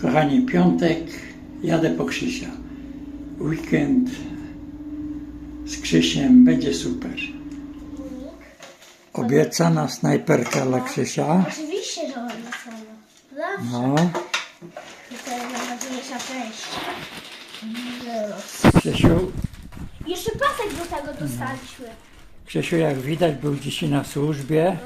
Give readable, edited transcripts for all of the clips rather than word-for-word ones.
Kochani, piątek, jadę po Krzysia. Weekend z Krzysiem będzie super. Obiecana snajperka dla Krzysia. Oczywiście, że ona sama. Zawsze. No, To jest najważniejsza część. Krzysiu, Jeszcze pasek do tego dostaliśmy. Krzysiu, jak widać, był dzisiaj na służbie.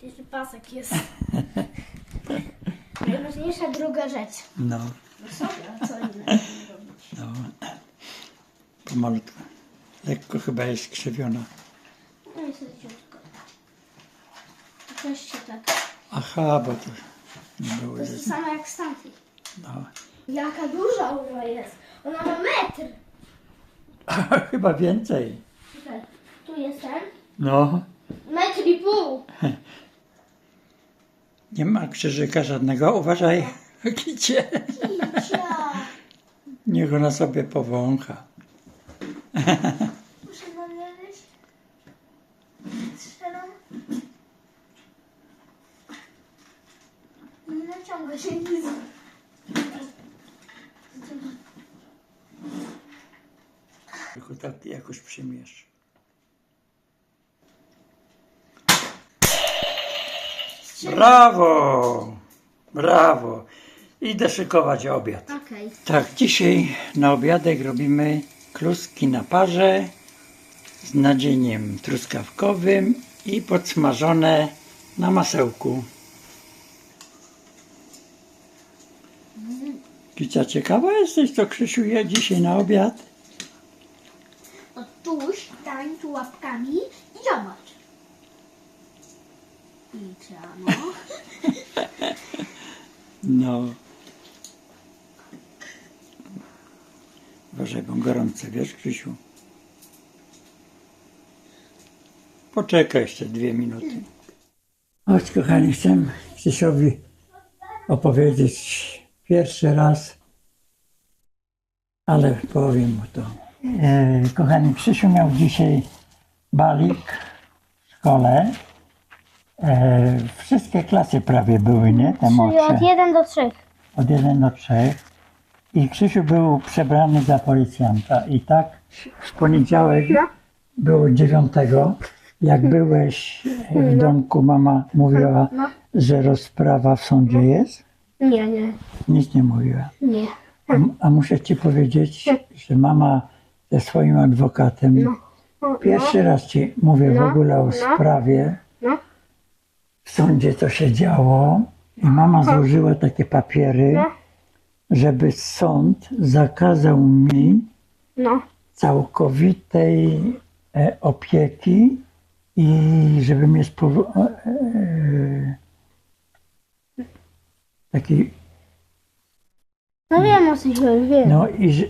Jeszcze pasek jest. Najważniejsza druga rzecz. No, No sobie, a co innego robić? no, pomalutku. Lekko chyba jest skrzywiona. No jest leciutko. Coś się tak. Aha, bo to nie było. To jest to samo jak stamtąd. No. Jaka duża ona jest. Ona ma metr. Chyba więcej. Tutaj. Tu jest ten. No, Metr i pół. nie ma krzyżyka żadnego. Uważaj, kicie. Kicia. Niech ona sobie powącha. Muszę namierzyć. Strzelam. Nie naciąga się nic. Tylko tak jakoś przymiesz. Brawo! Brawo! Idę szykować obiad. Okej. Tak, dzisiaj na obiadek robimy kluski na parze z nadzieniem truskawkowym i podsmażone na masełku. Kicia, ciekawa jesteś, co Krzysiu je dzisiaj na obiad? No tuś, dań tu łapkami i zobacz. Kicia, no. No. Uważaj, bo gorące, wiesz, Krzysiu? Poczekaj jeszcze 2 minuty. Chodź, kochani, chcę Krzysiowi opowiedzieć pierwszy raz, ale powiem mu to. Kochani, Krzysiu miał dzisiaj balik w szkole. Wszystkie klasy prawie były, nie? Te Czyli młodsze. od 1 do 3. Od 1 do 3. I Krzysiu był przebrany za policjanta. I tak w poniedziałek było 9. Jak byłeś w domku, mama mówiła, że rozprawa w sądzie jest? Nie. Nic nie mówiła. Nie. A muszę ci powiedzieć, że mama ze swoim adwokatem, pierwszy raz ci mówię w ogóle o sprawie, No. w sądzie co się działo. I mama złożyła takie papiery, żeby sąd zakazał mi No. całkowitej opieki i żeby mnie taki, No wiem o co chodzi, wiem. no i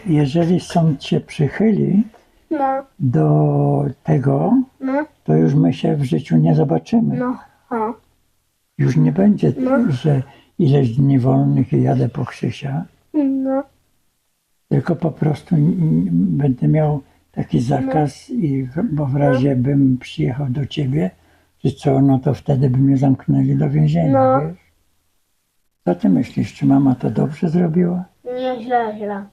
jeżeli sąd się przychyli No. do tego, No. to już my się w życiu nie zobaczymy. No. O. Już nie będzie, że ileś dni wolnych i jadę po Krzysia, No. tylko po prostu będę miał taki zakaz, bo w razie bym przyjechał do ciebie, czy co, no to wtedy by mnie zamknęli do więzienia, No. wiesz? Co ty myślisz, czy mama to dobrze zrobiła? Nie, źle.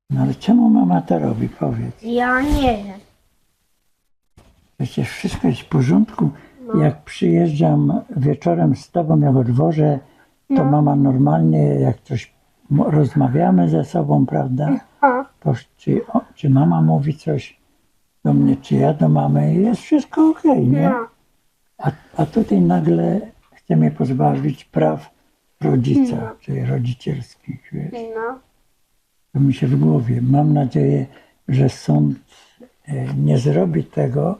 No ale czemu mama to robi, powiedz? Ja nie wiem. Przecież wszystko jest w porządku. Jak przyjeżdżam wieczorem z tobą, jak odwożę, to mama normalnie, jak coś rozmawiamy ze sobą, prawda? O. To czy mama mówi coś do mnie, czy ja do mamy, jest wszystko okej, nie? No. A tutaj nagle chce mnie pozbawić praw rodzica, czyli rodzicielskich, wiesz? No. To mi się w głowie. Mam nadzieję, że sąd nie zrobi tego,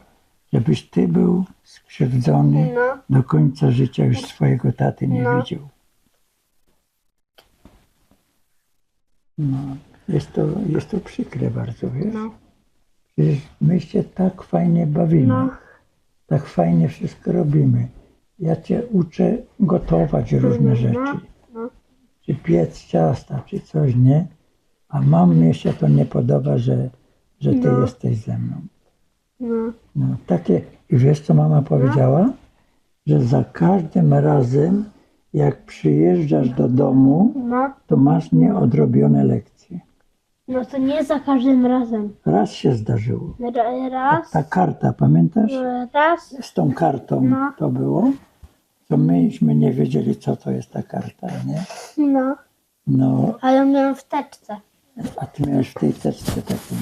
żebyś ty był skrzywdzony No. do końca życia, już swojego taty nie No. widział. No, jest to przykre bardzo, wiesz? No. Przecież my się tak fajnie bawimy, No. tak fajnie wszystko robimy. Ja cię uczę gotować różne rzeczy, No. czy piec ciasta, czy coś, nie? A mamie się to nie podoba, że ty jesteś ze mną. No. No, takie, i wiesz co mama powiedziała? Że za każdym razem, jak przyjeżdżasz do domu, No, to masz nieodrobione lekcje. no to nie za każdym razem. Raz się zdarzyło. Raz, Ta karta, pamiętasz? raz, Z tą kartą No. to było, to myśmy nie wiedzieli, co to jest ta karta, nie? no, No, ale miałem w teczce. a ty miałeś w tej teczce taką,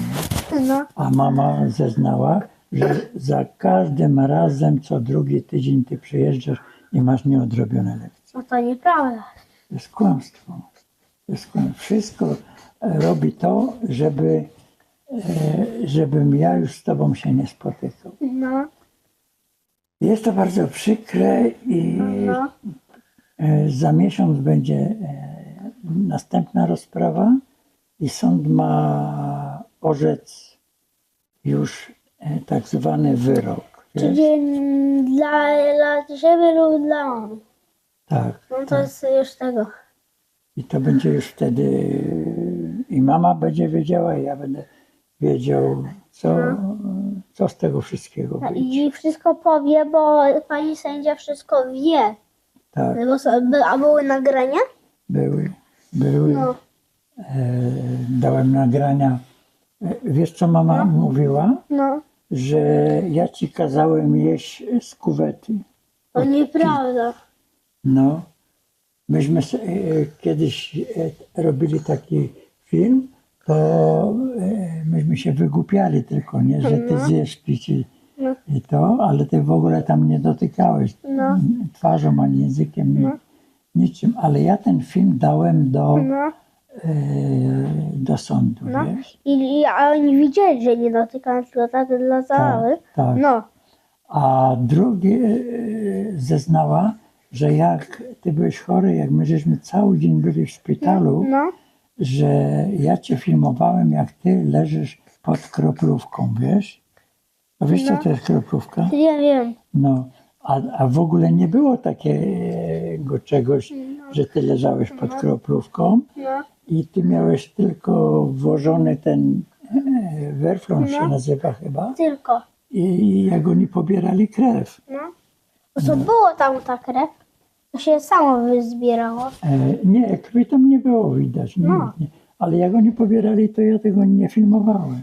nie? No, A mama zeznała, że za każdym razem, co drugi tydzień ty przyjeżdżasz i masz nieodrobione lekcje. no to nieprawda. To jest kłamstwo. To jest kłamstwo. Wszystko robi to, żebym ja już z tobą się nie spotykał. No, Jest to bardzo przykre i no, za miesiąc będzie następna rozprawa i sąd ma orzec już tak zwany wyrok. Wiesz? czyli dla ciebie lub dla mamy. Tak. No to jest już tego. I to będzie już wtedy i mama będzie wiedziała, i ja będę wiedział, co z tego wszystkiego wyjdzie. I wszystko powie, bo pani sędzia wszystko wie. Tak, A były nagrania? były. No, Dałem nagrania. Wiesz, co mama mówiła? no, Że ja ci kazałem jeść z kuwety. to nieprawda. No, myśmy kiedyś robili taki film, to myśmy się wygłupiali tylko, nie, że ty zjesz pici No. i to, ale ty w ogóle tam nie dotykałeś No. twarzą ani językiem, niczym. Ale ja ten film dałem No, do sądu, no. wiesz? A oni widzieli, że nie dotykam, tylko tak dla zabawy. tak. No, A drugi zeznała, że jak ty byłeś chory, jak my żeśmy cały dzień byli w szpitalu, no, że ja cię filmowałem, jak ty leżysz pod kroplówką, wiesz? A wiesz, co to jest kroplówka? ja wiem. No, a w ogóle nie było takiego czegoś, że ty leżałeś pod kroplówką No, i ty miałeś tylko włożony ten werflon się nazywa chyba tylko. i jak oni pobierali krew. No. Bo co było tam ta krew? To się samo wyzbierało. Nie, krwi tam nie było widać, nie, No. nie. Ale jak oni pobierali, to ja tego nie filmowałem.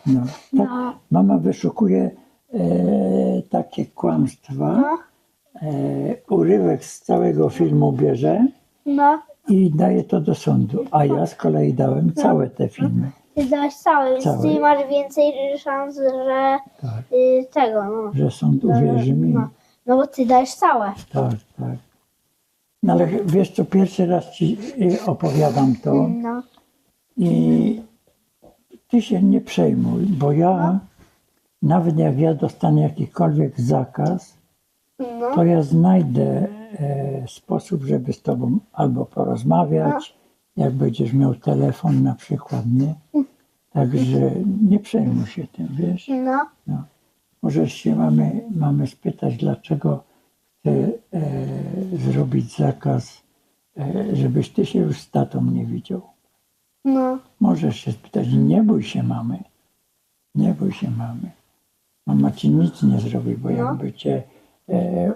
No, tak, No. mama wyszukuje takie kłamstwa, No, urywek z całego filmu bierze no. i daje to do sądu, a ja z kolei dałem całe te filmy. Ty dałeś całe, więc Całe. ty masz więcej szans, że Tak, tego, no. że sąd uwierzy mi. No. No bo ty dajesz całe. Tak, tak. No ale wiesz co, pierwszy raz ci opowiadam to No. i ty się nie przejmuj, bo ja, nawet jak ja dostanę jakikolwiek zakaz, No. to ja znajdę sposób, żeby z tobą albo porozmawiać, jak będziesz miał telefon na przykład, nie? Także nie przejmuj się tym, wiesz? No. No. Możesz się mamy spytać, dlaczego chcę zrobić zakaz, żebyś ty się już z tatą nie widział. No. Możesz się spytać, nie bój się mamy. Nie bój się mamy. Mama ci nic nie zrobi, bo jakby cię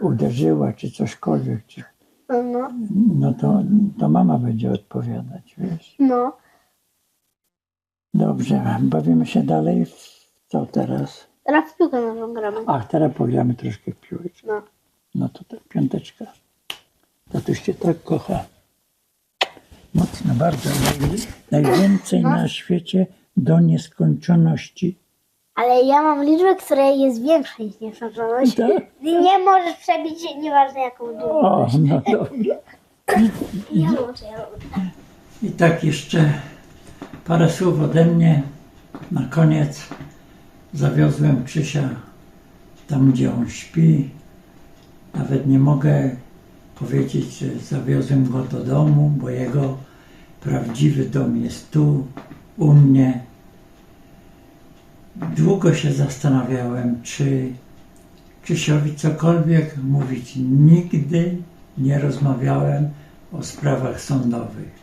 uderzyła, czy cośkolwiek, No. no to mama będzie odpowiadać, wiesz. No. Dobrze, bawimy się dalej. Co teraz? Teraz w piłkę nożną gramy. Ach, teraz pogramy troszkę w piłeczkę. No. No to tak, piąteczka. Tatuś cię tak kocha. Mocno, bardzo. Najwięcej na świecie do nieskończoności. Ale ja mam liczbę, która jest większa niż nieskończoność. Tak? Nie możesz przebić, nieważne jaką O, długość. no dobra. Ja muszę. I tak jeszcze parę słów ode mnie. Na koniec zawiozłem Krzysia tam, gdzie on śpi. Nawet nie mogę powiedzieć, że zawiozłem go do domu, bo jego prawdziwy dom jest tu, u mnie. Długo się zastanawiałem, czy Krzysiowi cokolwiek mówić. Nigdy nie rozmawiałem o sprawach sądowych.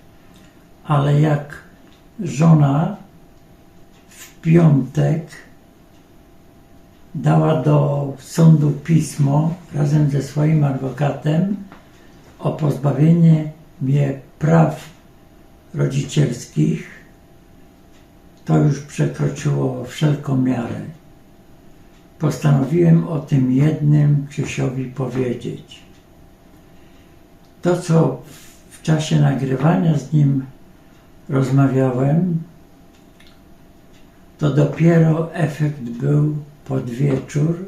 Ale jak żona w piątek dała do sądu pismo razem ze swoim adwokatem, o pozbawienie mnie praw rodzicielskich, to już przekroczyło wszelką miarę. Postanowiłem o tym jednym Krzysiowi powiedzieć. To, co w czasie nagrywania z nim rozmawiałem, to dopiero efekt był pod wieczór,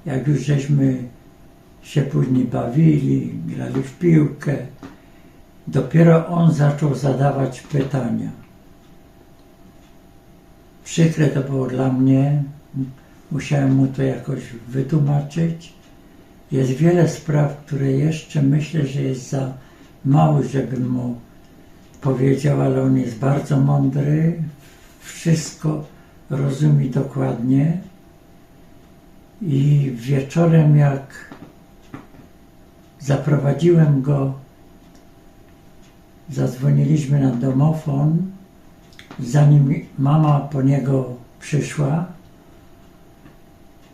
jak już żeśmy się później bawili, grali w piłkę. Dopiero on zaczął zadawać pytania. Przykre to było dla mnie, musiałem mu to jakoś wytłumaczyć. Jest wiele spraw, które jeszcze myślę, że jest za mały, żebym mu powiedział, ale on jest bardzo mądry, wszystko rozumie dokładnie. I wieczorem, jak zaprowadziłem go, zadzwoniliśmy na domofon, zanim mama po niego przyszła.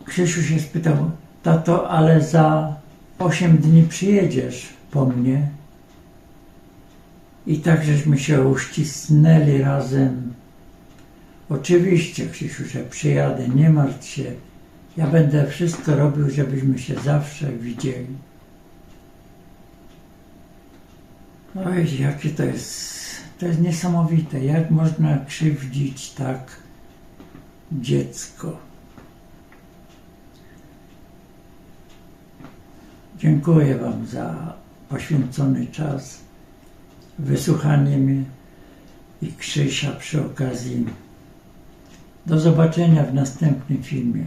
Krzysiu się spytał: tato, ale za 8 dni przyjedziesz po mnie? I tak żeśmy się uścisnęli razem. Oczywiście, Krzysiu, że przyjadę, nie martw się. Ja będę wszystko robił, żebyśmy się zawsze widzieli. Oj, jakie to jest niesamowite. Jak można krzywdzić tak dziecko? Dziękuję Wam za poświęcony czas, wysłuchanie mnie i Krzysia przy okazji. Do zobaczenia w następnym filmie.